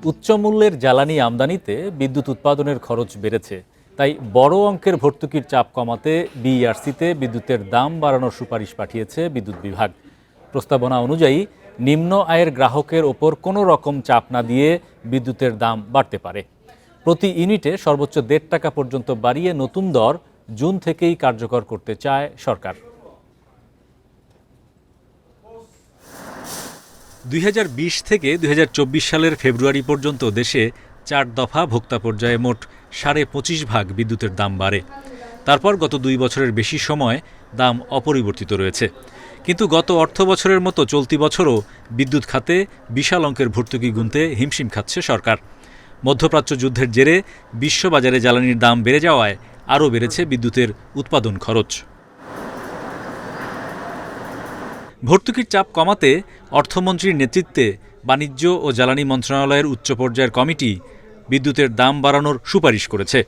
উচ্চ মূল্যের জ্বালানি আমদানিতে বিদ্যুৎ উৎপাদনের খরচ বেড়েছে। তাই বড় অঙ্কের ভর্তুকির চাপ কমাতে বিইআরসিতে বিদ্যুতের দাম বাড়ানোর সুপারিশ পাঠিয়েছে বিদ্যুৎ বিভাগ। প্রস্তাবনা অনুযায়ী নিম্ন আয়ের গ্রাহকের ওপর কোনো রকম চাপ না দিয়ে বিদ্যুতের দাম বাড়তে পারে। প্রতি ইউনিটে সর্বোচ্চ ১.৫ টাকা পর্যন্ত বাড়িয়ে নতুন দর জুন থেকেই কার্যকর করতে চায় সরকার। ২০২০ থেকে ২০২৪ সালের ফেব্রুয়ারি পর্যন্ত দেশে ৪ দফা ভোক্তা পর্যায়ে মোট ২৫.৫% বিদ্যুতের দাম বাড়ে। তারপর গত ২ বছরের বেশি সময় দাম অপরিবর্তিত রয়েছে। কিন্তু গত অর্থ বছরের মতো চলতি বছরও বিদ্যুৎ খাতে বিশাল অঙ্কের ভর্তুকি গুনতে হিমশিম খাচ্ছে সরকার। মধ্যপ্রাচ্য যুদ্ধের জেরে বিশ্ববাজারে জ্বালানির দাম বেড়ে যাওয়ায় আরও বেড়েছে বিদ্যুতের উৎপাদন খরচ। ভর্তুকির চাপ কমাতে অর্থমন্ত্রীর নেতৃত্বে বাণিজ্য ও জ্বালানি মন্ত্রণালয়ের উচ্চ পর্যায়ের কমিটি বিদ্যুতের দাম বাড়ানোর সুপারিশ করেছে,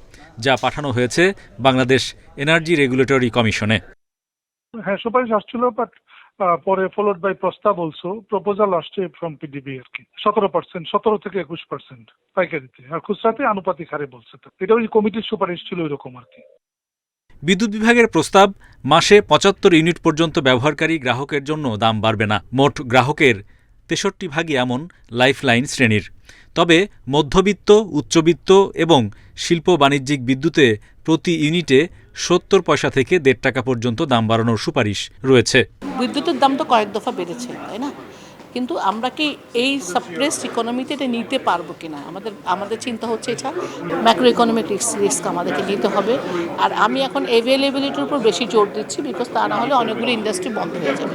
যা পাঠানো হয়েছে বাংলাদেশ এনার্জি রেগুলেটরি কমিশনে। হ্যাঁ, সুপারিশ আসছিল, বাট পরে ফলোড বাই প্রস্তাব অলসো প্রপোজাল আসছে ফ্রম পিডিবি আর কি 17%, 17 থেকে 21% পাইকারিতে, আর খুচরাতে আনুপাতিক হারে বলছে। এটা ওই কমিটির সুপারিশ ছিল এরকম আর কি। বিদ্যুৎ বিভাগের প্রস্তাব, মাসে ৭৫ ইউনিট পর্যন্ত ব্যবহারকারী গ্রাহকের জন্য দাম বাড়বে না। মোট গ্রাহকের ৬৩% এমন লাইফলাইন শ্রেণীর। তবে মধ্যবিত্ত, উচ্চবিত্ত এবং শিল্প বাণিজ্যিক বিদ্যুতে প্রতি ইউনিটে ৭০ পয়সা থেকে ১.৫ টাকা পর্যন্ত দাম বাড়ানোর সুপারিশ রয়েছে। বিদ্যুতের দাম তো কয়েক দফা বেড়েছে, তাই না? কিন্তু আমরা কি এই সাপ্রেসড ইকোনমিতে এটা নিতে পারবো কিনা, আমাদের চিন্তা হচ্ছে। এটা ম্যাক্রো ইকোনমিক রিস্ক আমাদেরকে নিতে হবে। আর আমি এখন অ্যাভেলেবিলিটির উপর বেশি জোর দিচ্ছি, বিকজ তা না হলে অনেকগুলো ইন্ডাস্ট্রি বন্ধ হয়ে যাবে।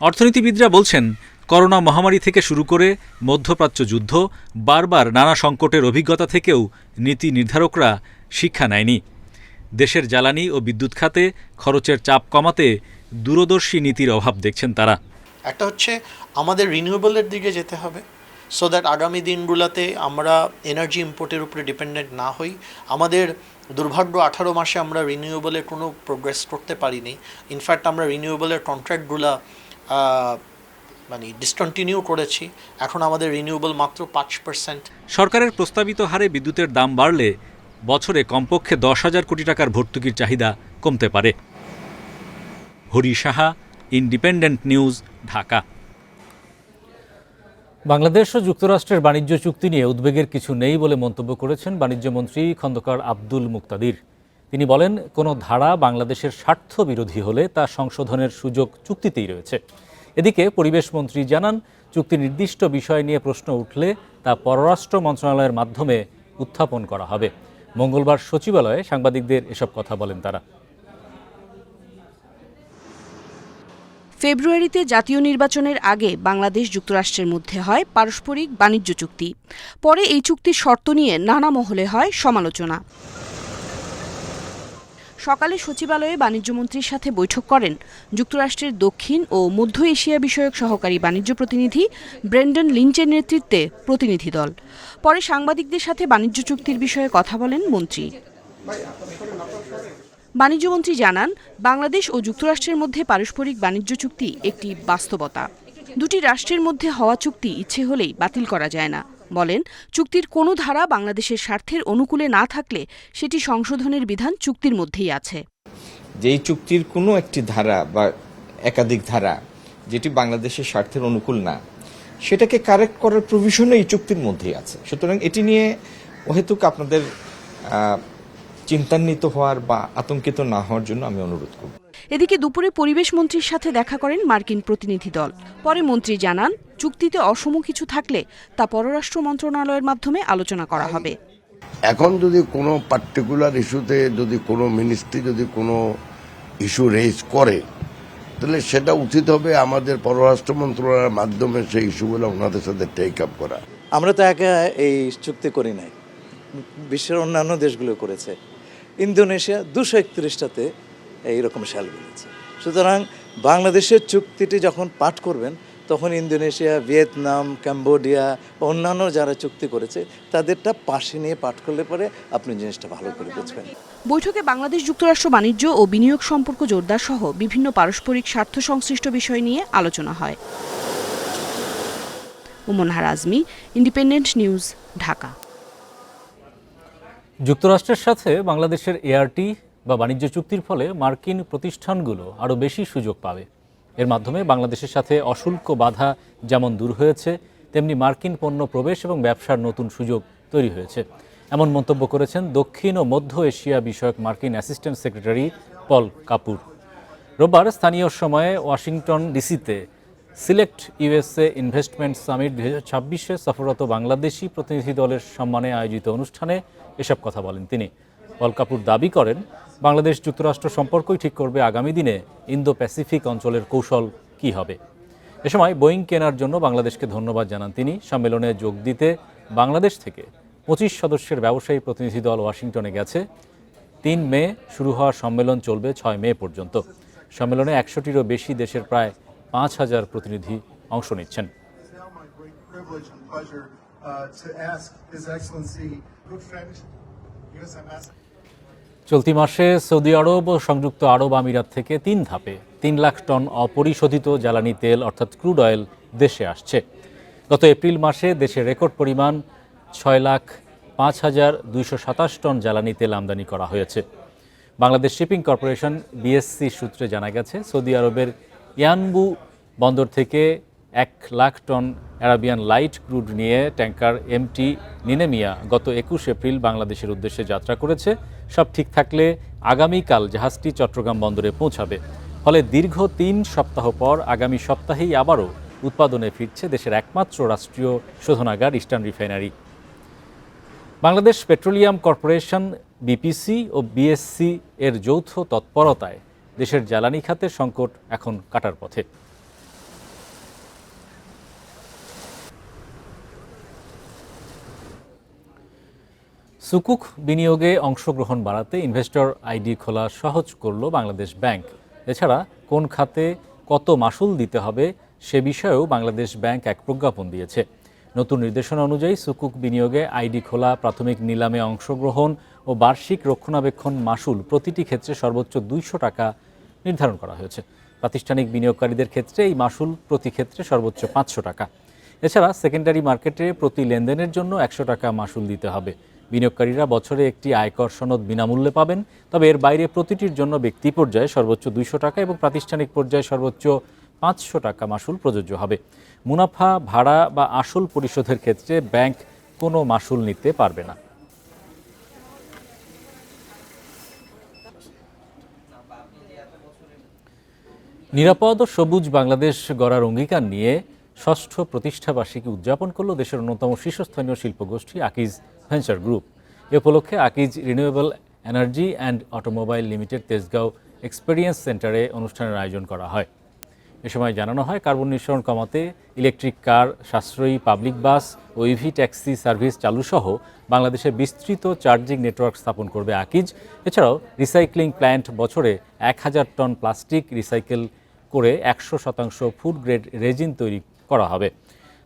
অর্থনীতিবিদরা বলছেন, করোনা মহামারী থেকে শুরু করে মধ্যপ্রাচ্য যুদ্ধ, বারবার নানা সংকটের অভিজ্ঞতা থেকেও নীতি নির্ধারকরা শিক্ষা নেয়নি। দেশের জ্বালানি ও বিদ্যুৎ খাতে খরচের চাপ কমাতে দূরদর্শী নীতির অভাব দেখছেন তারা। একটা হচ্ছে আমাদের রিনিউয়েবলের দিকে যেতে হবে, সো দ্যাট আগামী দিনগুলোতে আমরা এনার্জি ইম্পোর্টের উপরে ডিপেন্ডেন্ট না হই। আমাদের দুর্ভাগ্য 18 মাসে আমরা রিনিউয়েবলের কোনো প্রোগ্রেস করতে পারিনি। ইনফ্যাক্ট আমরা রিনিউয়েবলের কন্ট্রাক্টগুলো ডিসকন্টিনিউ করেছি। এখন আমাদের রিনিউয়েবল মাত্র 5%। সরকারের প্রস্তাবিত হারে বিদ্যুতের দাম বাড়লে বছরে কমপক্ষে ১০,০০০ কোটি টাকার ভর্তুকির চাহিদা কমতে পারে। Hari Saha, independent news, Dhaka. বাংলাদেশ ও যুক্তরাষ্ট্রের বাণিজ্য চুক্তি নিয়ে উদ্বেগের কিছু নেই বলে মন্তব্য করেছেন বাণিজ্যমন্ত্রী খন্দকার আব্দুল মুক্তাদির। তিনি বলেন, কোনো ধারা বাংলাদেশের স্বার্থ বিরোধী হলে তা সংশোধনের সুযোগ চুক্তিতেই রয়েছে। এদিকে পরিবেশমন্ত্রী জানান, চুক্তি নির্দিষ্ট বিষয় নিয়ে প্রশ্ন উঠলে তা পররাষ্ট্র মন্ত্রণালয়ের মাধ্যমে উত্থাপন করা হবে। মঙ্গলবার সচিবালয়ে সাংবাদিকদের এসব কথা বলেন তারা। ফেব্রুয়ারিতে জাতীয় নির্বাচনের আগে বাংলাদেশ যুক্তরাষ্ট্রের মধ্যে হয় পারস্পরিক বাণিজ্য চুক্তি। পরে এই চুক্তির শর্ত নিয়ে নানা মহলে হয় সমালোচনা। সকালে সচিবালয়ে বাণিজ্যমন্ত্রীর সাথে বৈঠক করেন যুক্তরাষ্ট্রের দক্ষিণ ও মধ্য এশিয়া বিষয়ক সহকারী বাণিজ্য প্রতিনিধি ব্রেন্ডন লিঞ্চের নেতৃত্বে প্রতিনিধি দল। পরে সাংবাদিকদের সাথে বাণিজ্য চুক্তির বিষয়ে কথা বলেন মন্ত্রী। বাণিজ্যমন্ত্রী জানান, বাংলাদেশ ও যুক্তরাষ্ট্রের মধ্যে পারস্পরিক বাণিজ্য চুক্তি একটি বাস্তবতা। দুটি রাষ্ট্রের মধ্যে হওয়া চুক্তি ইচ্ছে হলেই বাতিল করা যায় না। বলেন, চুক্তির কোনো ধারা বাংলাদেশের স্বার্থের অনুকূলে না থাকলে সেটি সংশোধনের বিধান চুক্তির মধ্যেই আছে। যেই চুক্তির কোনো একটি ধারা বা একাধিক ধারা যেটি বাংলাদেশের স্বার্থের অনুকূল না, সেটাকে কারেক্ট করার প্রভিশনও এই চুক্তির মধ্যেই আছে। সুতরাং এটি নিয়ে অহেতুক আপনাদের চিন্তান্বিত হওয়ার বা আতঙ্কিত না হওয়ার জন্য আমি অনুরোধ করব। এদিকে দুপুরে পরিবেশ মন্ত্রীর সাথে দেখা করেন মার্কিন প্রতিনিধি দল। পরে মন্ত্রী জানান, চুক্তিতে অসম কিছু থাকলে তা পররাষ্ট্র মন্ত্রণালয়ের মাধ্যমে আলোচনা করা হবে। এখন যদি কোনো পার্টিকুলার ইস্যুতে যদি কোনো মিনিস্ট্রি যদি কোনো ইস্যু রেজ করে, তাহলে সেটা উচিত হবে আমাদের পররাষ্ট্র মন্ত্রণালয়ের মাধ্যমে সেই ইস্যুগুলো ওনাদের সাথে টেক আপ করা। আমরা তো একা এই চুক্তি করি নাই, বিশ্বের অন্যান্য দেশগুলো করেছে। ইন্দোনেশিয়া 231টাতে এইরকম সাল বলেছে। সুতরাং বাংলাদেশের চুক্তিটি যখন পাঠ করবেন, তখন ইন্দোনেশিয়া, ভিয়েতনাম, কম্বোডিয়া, অন্যান্য যারা চুক্তি করেছে তাদেরটা পাশে নিয়ে পাঠ করলে পরে আপনি জিনিসটা ভালো করে বুঝবেন। বৈঠকে বাংলাদেশ যুক্তরাষ্ট্র বাণিজ্য ও বিনিয়োগ সম্পর্ক জোরদার সহ বিভিন্ন পারস্পরিক স্বার্থ সংশ্লিষ্ট বিষয় নিয়ে আলোচনা হয়। উমনহার আজমি, ইন্ডিপেন্ডেন্ট নিউজ, ঢাকা। যুক্তরাষ্ট্রের সাথে বাংলাদেশের এআরটি বা বাণিজ্য চুক্তির ফলে মার্কিন প্রতিষ্ঠানগুলো আরও বেশি সুযোগ পাবে। এর মাধ্যমে বাংলাদেশের সাথে অশুল্ক বাধা যেমন দূর হয়েছে, তেমনি মার্কিন পণ্য প্রবেশ এবং ব্যবসার নতুন সুযোগ তৈরি হয়েছে, এমন মন্তব্য করেছেন দক্ষিণ ও মধ্য এশিয়া বিষয়ক মার্কিন অ্যাসিস্ট্যান্ট সেক্রেটারি পল কাপুর। রোববার স্থানীয় সময়ে ওয়াশিংটন ডিসিতে সিলেক্ট ইউএসএ ইনভেস্টমেন্ট সামিট 2026-এ সফররত বাংলাদেশি প্রতিনিধি দলের সম্মানে আয়োজিত অনুষ্ঠানে এসব কথা বলেন তিনি। পল কাপুর দাবি করেন, বাংলাদেশ যুক্তরাষ্ট্র সম্পর্কই ঠিক করবে আগামী দিনে ইন্দো প্যাসিফিক অঞ্চলের কৌশল কী হবে। এ সময় বোয়িং কেনার জন্য বাংলাদেশকে ধন্যবাদ জানান তিনি। সম্মেলনে যোগ দিতে বাংলাদেশ থেকে 25 সদস্যের ব্যবসায়ী প্রতিনিধি দল ওয়াশিংটনে গেছে। 3 মে শুরু হওয়া সম্মেলন চলবে 6 মে পর্যন্ত। সম্মেলনে 100টিরও বেশি দেশের প্রায় 5000 প্রতিনিধি অংশ নিচ্ছেন। চলতি মাসে সৌদি আরব ও সংযুক্ত আরব আমিরাত থেকে 3 ধাপে 3 লাখ টন অপরিশোধিত জ্বালানি তেল অর্থাৎ ক্রুড অয়েল দেশে আসছে। গত এপ্রিল মাসে দেশে রেকর্ড পরিমাণ 6,05,227 টন জ্বালানি তেল আমদানি করা হয়েছে। বাংলাদেশ শিপিং কর্পোরেশন বিএসসি সূত্রে জানা গেছে, সৌদি আরবের ইয়ানবু বন্দর থেকে 1 lakh ton Arabian light crude নিয়ে ট্যাঙ্কার এমটি নিনেমিয়া গত 21 এপ্রিল বাংলাদেশের উদ্দেশ্যে যাত্রা করেছে। সব ঠিক থাকলে আগামীকাল জাহাজটি চট্টগ্রাম বন্দরে পৌঁছাবে। ফলে দীর্ঘ 3 সপ্তাহ পর আগামী সপ্তাহেই আবারও উৎপাদনে ফিরছে দেশের একমাত্র রাষ্ট্রীয় শোধনাগার eastern refinery. Bangladesh petroleum corporation BPC ও বিএসসি এর যৌথ তৎপরতায় দেশের জ্বালানি খাতের সংকট এখন কাটার পথে। সুকুক বিনিয়োগে অংশগ্রহণ বাড়াতে ইনভেস্টর আইডি খোলা সহজ করল বাংলাদেশ ব্যাংক। এছাড়া কোন খাতে কত মাশুল দিতে হবে সে বিষয়েও বাংলাদেশ ব্যাংক এক প্রজ্ঞাপন দিয়েছে। নতুন নির্দেশনা অনুযায়ী সুকুক বিনিয়োগে আইডি খোলা, প্রাথমিক নিলামে অংশগ্রহণ ও বার্ষিক রক্ষণাবেক্ষণ মাশুল প্রতিটি ক্ষেত্রে সর্বোচ্চ 200 টাকা নির্ধারণ করা হয়েছে। প্রাতিষ্ঠানিক বিনিয়োগকারীদের ক্ষেত্রে এই মাশুল প্রতি ক্ষেত্রে সর্বোচ্চ 500 টাকা। এছাড়া সেকেন্ডারি মার্কেটে প্রতি লেনদেনের জন্য 100 টাকা মাশুল দিতে হবে। বিনিয়োগকারীরা বছরে একটি আয়কর সনদ বিনামূল্যে পাবেন, তবে এর বাইরে প্রতিটির জন্য ব্যক্তি পর্যায়ে সর্বোচ্চ 200 টাকা এবং প্রাতিষ্ঠানিক পর্যায়ে সর্বোচ্চ 500 টাকা মাশুল প্রযোজ্য হবে। মুনাফা, ভাড়া বা আসল পরিশোধের ক্ষেত্রে ব্যাংক কোনো মাশুল নিতে পারবে না। নিরাপদ ও সবুজ বাংলাদেশ গড়ার অঙ্গীকার নিয়ে 6ষ্ঠ প্রতিষ্ঠাবার্ষিকী উদযাপন করল দেশের অন্যতম শীর্ষস্থানীয় শিল্পগোষ্ঠী আকিজ ভেঞ্চার গ্রুপ। এ উপলক্ষে Akij renewable energy and automobile limited Tejgaon experience সেন্টারে অনুষ্ঠানের আয়োজন করা হয়। এ সময় জানানো হয়, কার্বন নিঃসরণ কমাতে ইলেকট্রিক কার, সাশ্রয়ী পাবলিক বাস ও ইভি ট্যাক্সি সার্ভিস চালুসহ বাংলাদেশে বিস্তৃত চার্জিং নেটওয়ার্ক স্থাপন করবে আকিজ। এছাড়াও রিসাইক্লিং প্ল্যান্ট বছরে 1000 টন প্লাস্টিক রিসাইকেল করে 100% ফুড গ্রেড রেজিন তৈরি করা হবে।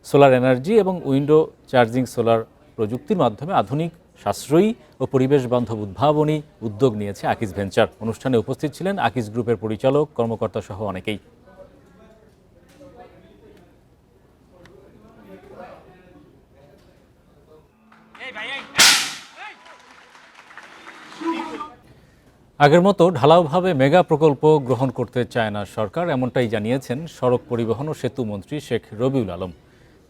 সোলার এনার্জি এবং উইন্ডো চার্জিং সোলার প্রযুক্তির মাধ্যমে আধুনিক, সাশ্রয়ী ও পরিবেশ বান্ধব উদ্ভাবনী উদ্যোগ নিয়েছে আকিজ ভেঞ্চার। অনুষ্ঠানে উপস্থিত ছিলেন আকিজ গ্রুপের পরিচালক, কর্মকর্তা সহ অনেকেই। আগের মতো ঢালাওভাবে মেগা প্রকল্প গ্রহণ করতে চায় না সরকার, এমনটাই জানিয়েছেন সড়ক পরিবহন ও সেতু মন্ত্রী শেখ রবিউল আলম।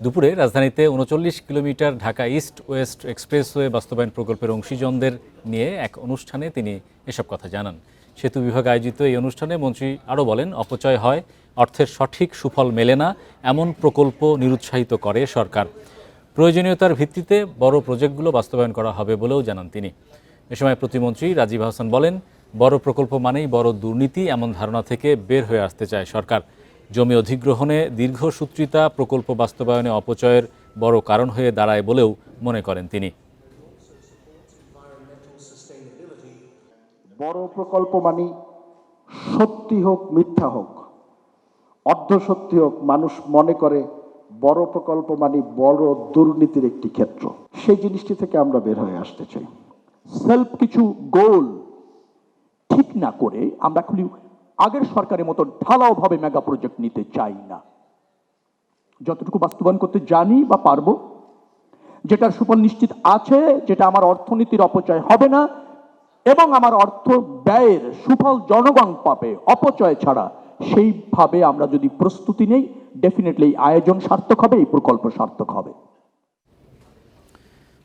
দুপুরে রাজধানীতে 39 kilometre Dhaka east West expressway বাস্তবায়ন প্রকল্পের অংশীজনদের নিয়ে এক অনুষ্ঠানে তিনি এসব কথা জানান। সেতু বিভাগ আয়োজিত এই অনুষ্ঠানে মন্ত্রী আরও বলেন, অপচয় হয়, অর্থের সঠিক সুফল মেলে না, এমন প্রকল্প নিরুৎসাহিত করে সরকার। প্রয়োজনীয়তার ভিত্তিতে বড় প্রজেক্টগুলো বাস্তবায়ন করা হবে বলেও জানান তিনি। এ সময় প্রতিমন্ত্রী রাজীব হাসান বলেন, বড় প্রকল্প মানেই বড় দুর্নীতি, এমন ধারণা থেকে বের হয়ে আসতে চায় সরকার। জমি অধিগ্রহণে দীর্ঘসূত্রিতা প্রকল্প বাস্তবায়নে অপচয়ের বড় কারণ হয়ে দাঁড়ায় বলেও মনে করেন তিনি। বড় প্রকল্প মানে সত্যি হোক মিথ্যা হোক, অর্ধ সত্যি হোক, মানুষ মনে করে বড় প্রকল্প মানে বড় দুর্নীতির একটি ক্ষেত্র। সেই জিনিসটি থেকে আমরা বের হয়ে আসতে চাই। সেলফ কিছু গোল ঠিক না করে আমরা খুবই আগের সরকারের মতো ঢালাওভাবে মেগা প্রজেক্ট নিতে চাই না। যতটুকু বাস্তবায়ন করতে জানি বা পারবো, যেটার সুফল নিশ্চিত আছে, যেটা আমার অর্থনীতির অপচয় হবে না এবং আমার অর্থ ব্যয়ের সুফল জনগণ পাবে অপচয় ছাড়া, সেইভাবে আমরা যদি প্রস্তুতি নেই, ডেফিনেটলি আয়োজন সার্থক হবে, এই প্রকল্প সার্থক হবে।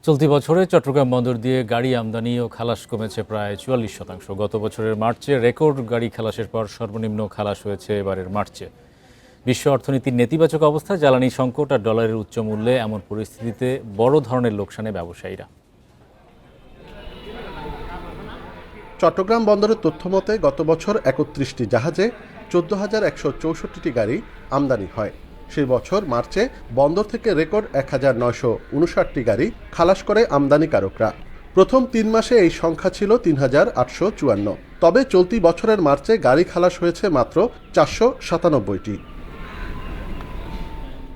চলতি বছরে চট্টগ্রাম বন্দর দিয়ে গাড়ি আমদানি ও খালাস কমেছে প্রায় ৪৪%। গত বছরের মার্চে রেকর্ড গাড়ি খালাসের পর সর্বনিম্ন খালাস হয়েছে এবারের মার্চে। বিশ্ব অর্থনীতির নেতিবাচক অবস্থা, জ্বালানি সংকট আর ডলারের উচ্চ মূল্যে এমন পরিস্থিতিতে বড় ধরনের লোকসানে ব্যবসায়ীরা। চট্টগ্রাম বন্দরের তথ্য মতে গত বছর ৩১টি জাহাজে ১৪,১৬৪টি গাড়ি আমদানি হয়। সেই বছর মার্চে বন্দর থেকে রেকর্ড ১,৯৫৯টি গাড়ি খালাস করে আমদানিকারকরা। প্রথম ৩ মাসে এই সংখ্যা ছিল ৩,৮৫৪। তবে চলতি বছরের মার্চে গাড়ি খালাস হয়েছে মাত্র ৪৯৭টি।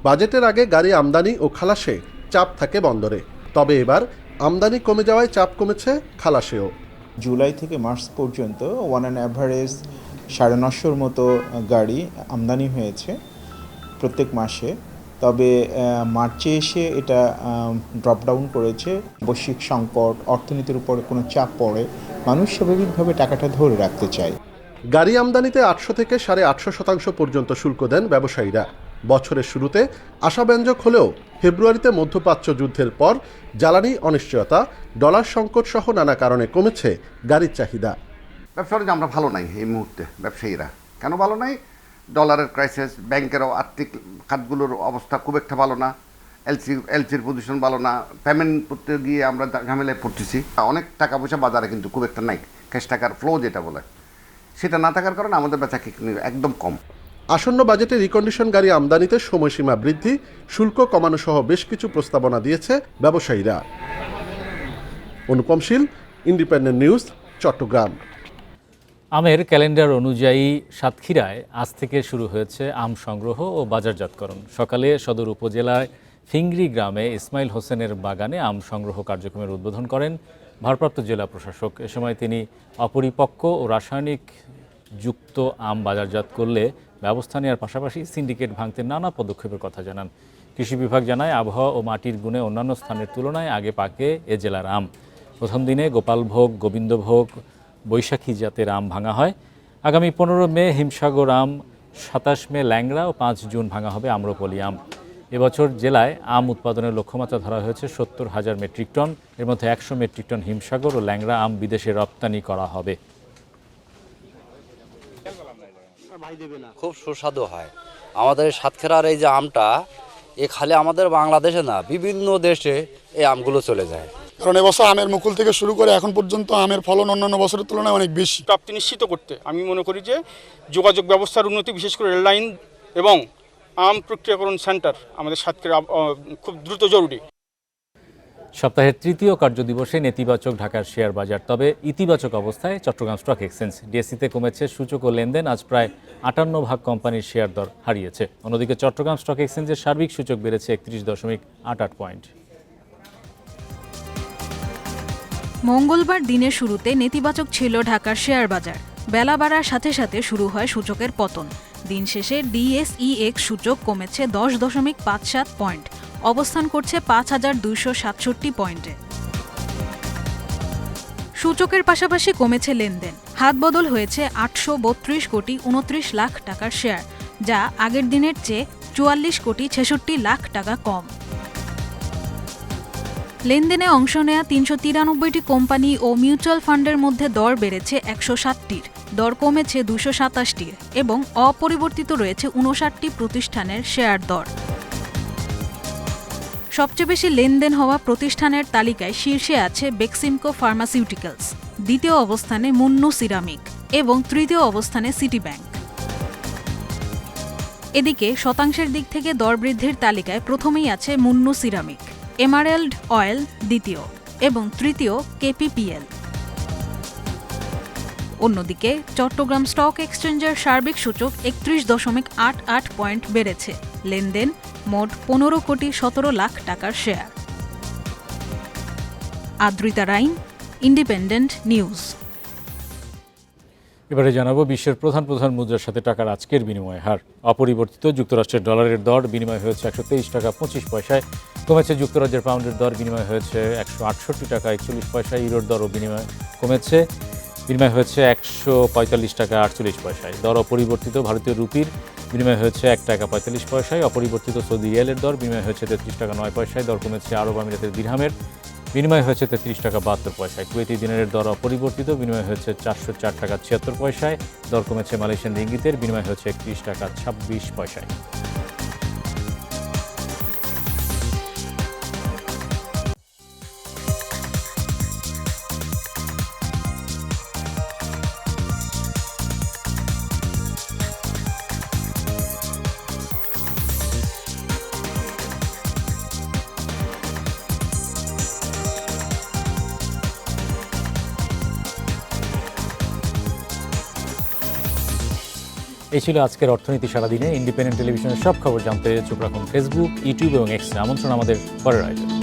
বাজেটের আগে গাড়ি আমদানি ও খালাসে চাপ থাকে বন্দরে, তবে এবার আমদানি কমে যাওয়ায় চাপ কমেছে খালাসেও। জুলাই থেকে মার্চ পর্যন্ত অন অ্যান অ্যাভারেজ ৯৫০র মতো গাড়ি আমদানি হয়েছে প্রত্যেক মাসে। তবে মার্চে এসে এটা ড্রপ ডাউন করেছে। বৈশ্বিক সংকট, অর্থনীতির উপর কোনো চাপ পড়ে, মানুষ স্বাভাবিকভাবে টাকাটা ধরে রাখতে চায়। গাড়ি আমদানিতে ৮০০ থেকে ৮৫০% পর্যন্ত শুল্ক দেন ব্যবসায়ীরা। বছরের শুরুতে আশাব্যঞ্জক হলেও ফেব্রুয়ারিতে মধ্যপ্রাচ্য যুদ্ধের পর জ্বালানি অনিশ্চয়তা, ডলার সংকট সহ নানা কারণে কমেছে গাড়ির চাহিদা। ব্যবসা বাণিজ্য আমরা ভালো নাই এই মুহূর্তে। ব্যবসায়ীরা কেন ভালো নাই? ডলারের ক্রাইসিস, ব্যাংকেরও আর্থিক খাতগুলোর অবস্থা খুব একটা ভালো না, এলসির পজিশন ভালো না, পেমেন্ট করতে গিয়ে আমরা ঝামেলায় পড়তেছি। অনেক টাকা পয়সা বাজারে কিন্তু খুব একটা নাই, ক্যাশ টাকার ফ্লো যেটা বলে, সেটা না থাকার কারণে আমাদের বেচা কিনে একদম কম। আসন্ন বাজেটে রিকন্ডিশন গাড়ি আমদানিতে সময়সীমা বৃদ্ধি, শুল্ক কমানো সহ বেশ কিছু প্রস্তাবনা দিয়েছে ব্যবসায়ীরা। অনুপম শীল, ইন্ডিপেন্ডেন্ট নিউজ, চট্টগ্রাম। আমের ক্যালেন্ডার অনুযায়ী সাতক্ষীরায় আজ থেকে শুরু হয়েছে আম সংগ্রহ ও বাজারজাতকরণ। সকালে সদর উপজেলায় ফিংরি গ্রামে ইসমাইল হোসেনের বাগানে আম সংগ্রহ কার্যক্রমের উদ্বোধন করেন ভারপ্রাপ্ত জেলা প্রশাসক। এ সময় তিনি অপরিপক্ক ও রাসায়নিক যুক্ত আম বাজারজাত করলে ব্যবস্থা নেওয়ার পাশাপাশি সিন্ডিকেট ভাঙতে নানা পদক্ষেপের কথা জানান। কৃষি বিভাগ জানায়, আবহাওয়া ও মাটির গুণে অন্যান্য স্থানের তুলনায় আগে পাকে এ জেলার আম। প্রথম দিনে গোপালভোগ, গোবিন্দভোগ, বৈশাখী জাতের আম ভাঙা হয়। আগামী ১৫ মে হিমসাগর আম, ২৭ মে ল্যাংড়া ও ৫ জুন ভাঙা হবে আম্রপলি আম। এবছর জেলায় আম উৎপাদনের লক্ষ্যমাত্রা ধরা হয়েছে ৭০,০০০ মেট্রিক টন। এর মধ্যে ১০০ মেট্রিক টন হিমসাগর ও ল্যাংড়া আম বিদেশে রপ্তানি করা হবে। খুব সুস্বাদু হয়। আমাদের সাতক্ষীরার এই যে আমটা, এ খালি আমাদের বাংলাদেশে না, বিভিন্ন দেশে এই আমগুলো চলে যায়। কারণ এবছর আমের মুকুল থেকে শুরু করে এখন পর্যন্ত আমের ফলন অন্যান্য বছরের তুলনায় অনেক বেশি। প্রাপ্তি নিশ্চিত করতে আমি মনে করি যে যোগাযোগ ব্যবস্থার উন্নতি, বিশেষ করে রেললাইন এবং আম প্রক্রিয়াকরণ সেন্টার আমাদের সাতক্ষীরা খুব দ্রুত জরুরি। সপ্তাহের তৃতীয় কার্যদিবসে নেতিবাচক ঢাকার শেয়ার বাজার, তবে ইতিবাচক অবস্থায় চট্টগ্রাম স্টক এক্সচেঞ্জ। ডিএসইতে কমেছে সূচক ও লেনদেন, আজ প্রায় ৫৮ কোম্পানির শেয়ার দর হারিয়েছে। অন্যদিকে চট্টগ্রাম স্টক এক্সচেঞ্জের সার্বিক সূচক বেড়েছে ৩১.৮৮ পয়েন্ট। মঙ্গলবার দিনের শুরুতে নেতিবাচক ছিল ঢাকার শেয়ার বাজার। বেলা বাড়ার সাথে সাথে শুরু হয় সূচকের পতন। দিন শেষে ডিএসইএক্স সূচক কমেছে ১০.৫৭ পয়েন্ট, অবস্থান করছে ৫,২৬৭ পয়েন্টে। সূচকের পাশাপাশি কমেছে লেনদেন। হাতবদল হয়েছে ৮৩২ কোটি ২৯ লাখ টাকার শেয়ার, যা আগের দিনের চেয়ে ৪৪ কোটি ৬৬ লাখ টাকা কম। লেনদেনে অংশ নেয়া ৩৯৩টি কোম্পানি ও মিউচুয়াল ফান্ডের মধ্যে দর বেড়েছে ১৬০টির, দর কমেছে ২২৭টির এবং অপরিবর্তিত রয়েছে ৫৯টি প্রতিষ্ঠানের শেয়ার দর। সবচেয়ে বেশি লেনদেন হওয়া প্রতিষ্ঠানের তালিকায় শীর্ষে আছে বেক্সিমকো ফার্মাসিউটিক্যালস, দ্বিতীয় অবস্থানে মুন্নু সিরামিক এবং তৃতীয় অবস্থানে সিটি ব্যাংক। এদিকে শতাংশের দিক থেকে দর বৃদ্ধির তালিকায় প্রথমেই আছে মুন্নু সিরামিক, এমারেল্ড অয়েল দ্বিতীয় এবং তৃতীয় কেপিপিএল। অন্যদিকে চট্টগ্রাম স্টক এক্সচেঞ্জের সার্বিক সূচক ৩১.৮৮ পয়েন্ট বেড়েছে। লেনদেন মোট ১৫ কোটি ১৭ লাখ টাকার শেয়ার। আদ্রিতা রাইন, ইন্ডিপেন্ডেন্ট নিউজ। এবারে জানাবো বিশ্বের প্রধান প্রধান মুদ্রার সাথে টাকার আজকের বিনিময় হার। অপরিবর্তিত যুক্তরাষ্ট্রের ডলারের দর বিনিময় হয়েছে 123 টাকা 25 পয়সায়, কমেছে যুক্তরাজ্যের পাউন্ডের দর বিনিময় হয়েছে 168 টাকা 41 পয়সায়, ইউরোর দরও বিনিময় কমেছে, বিনিময় হয়েছে 145 টাকা 48 পয়সায়। দর অপরিবর্তিত ভারতীয় রুপির বিনিময় হয়েছে 1 টাকা 45 পয়সায়, অপরিবর্তিত সৌদি রিয়ালের দর বিনিময় হয়েছে 33 টাকা 9 পয়সায়, দর কমেছে আরব আমিরাতের দিরহামের বিনিময় হয়েছে 33 টাকা 72 পয়সায়, কুয়েতি দিনারের দর অপরিবর্তিত বিনিময় হয়েছে 404 টাকা 76 পয়সায়, দর কমেছে মালয়েশিয়ান রিঙ্গিতের বিনিময় হয়েছে 31 টাকা 26 পয়সায়। এই ছিল আজকের অর্থনীতি সারাদিনে। ইন্ডিপেন্ডেন্ট টেলিভিশনের সব খবর জানতে চোখ রাখুন ফেসবুক, ইউটিউব এবং এক্সে। আমন্ত্রণ আমাদের পরের আয়োজন।